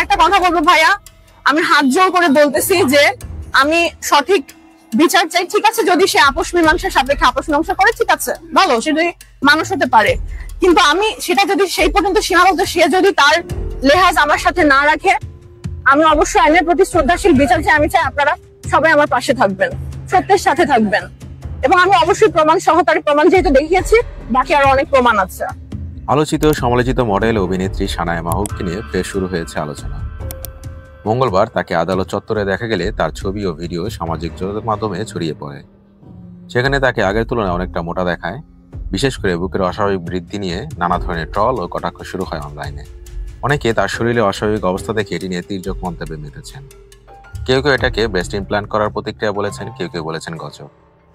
একটা কথা বলবো ভাইয়া, আমি হাত জোর করে বলতেছি যে আমি সঠিক বিচার চাই। ঠিক আছে, যদি সে আপোষ মীমাংসার সাপেক্ষে আপোষ মীমাংসা করে, ঠিক আছে, ভালো, সে যদি মানুষ হতে পারে। কিন্তু আমি সেটা যদি সেই পর্যন্ত সীমাবদ্ধ, সে যদি তার লেহাজ আমার সাথে না রাখে, আমি অবশ্যই আইনের প্রতি শ্রদ্ধাশীল বিচার চাই। আমি চাই আপনারা সবাই আমার পাশে থাকবেন, সত্যের সাথে থাকবেন, এবং আমি অবশ্যই প্রমাণ সহকারে, প্রমাণ যেহেতু দেখিয়েছি, বাকি আরো অনেক প্রমাণ আছে। আলোচিত সমালোচিত মডেল অভিনেত্রী সানায়া মাহবুবকে নিয়ে ফের শুরু হয়েছে আলোচনা। মঙ্গলবার তাকে আদালত চত্বরে দেখা গেলে তার ছবি ও ভিডিও সামাজিক যোগাযোগ মাধ্যমে ছড়িয়ে পড়ে। সেখানে তাকে আগের তুলনায় অনেকটা মোটা দেখায়। বিশেষ করে বুকের অস্বাভাবিক বৃদ্ধি নিয়ে নানা ধরনের ট্রল ও কটাক্ষ শুরু হয় অনলাইনে। অনেকে তার শরীরে অস্বাভাবিক অবস্থা দেখে এটি নিয়ে তির্যক মন্তব্যে মেতেছেন। কেউ কেউ এটাকে ব্রেস্ট ইমপ্ল্যান্ট করার প্রতিক্রিয়া বলেছেন, কেউ কেউ বলেছেন গজব।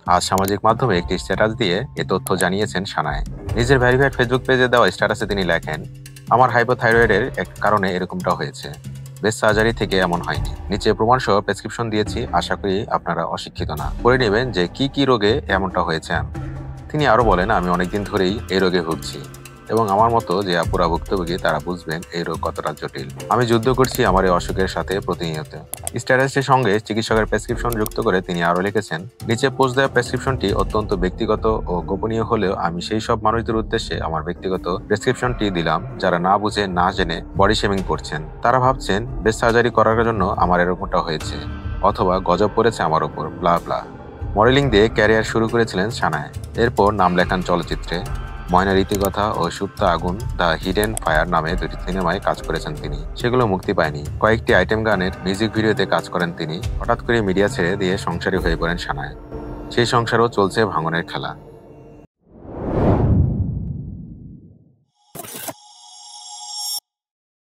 আজ সামাজিক মাধ্যমে একটি স্ট্যাটাস দিয়ে এ তথ্য জানিয়েছেন সানায়া। নিজের ভেরিফাইড ফেসবুক পেজে দেওয়া স্ট্যাটাসে তিনি লেখেন, আমার হাইপোথাইরয়েডের এক কারণে এরকমটা হয়েছে, ব্রেস্ট সার্জারি থেকে এমন হয়নি। নিচে প্রমাণ সহ প্রেসক্রিপশন দিয়েছি, আশা করি আপনারা অশিক্ষিত না করে নেবেন যে কি রোগে এমনটা হয়েছে। তিনি আরো বলেন, আমি অনেকদিন ধরেই এই রোগে ভুগছি এবং আমার মতো যে আপুরা ভুক্তভোগী তারা বুঝবেন এই রোগ কতটা জটিল। আমি যুদ্ধ করছি আমার এই অসুখের সাথে প্রতিনিয়ত। স্ট্যাটাসটির সঙ্গে চিকিৎসকের প্রেসক্রিপশন যুক্ত করে তিনি আরো লিখেছেন, নিচে পোস্ট দেওয়া প্রেসক্রিপশনটি অত্যন্ত ব্যক্তিগত ও গোপনীয় হলেও আমি সেই সব মানুষদের উদ্দেশ্যে আমার ব্যক্তিগত প্রেসক্রিপশনটি দিলাম যারা না বুঝে না জেনে বডি শেমিং করছেন। তারা ভাবছেন ব্রেস্ট সার্জারি করার জন্য আমার এরকমটা হয়েছে অথবা গজব পড়েছে আমার ওপর, ব্লা ব্লা। মডেলিং দিয়ে ক্যারিয়ার শুরু করেছিলেন সানায়া। এরপর নাম লেখান চলচ্চিত্রে। ময়না রীতিকথা ও সুপ্ত আগুন দ্য হিডেন ফায়ার নামে দুটি সিনেমায় কাজ করেছেন তিনি। সেগুলো মুক্তি পায়নি। কয়েকটি আইটেম গানের মিউজিক ভিডিওতে কাজ করেন তিনি। হঠাৎ করে মিডিয়া ছেড়ে দিয়ে সংসারী হয়ে পড়েন সানায়া। সেই সংসারও চলছে ভাঙনের খেলা।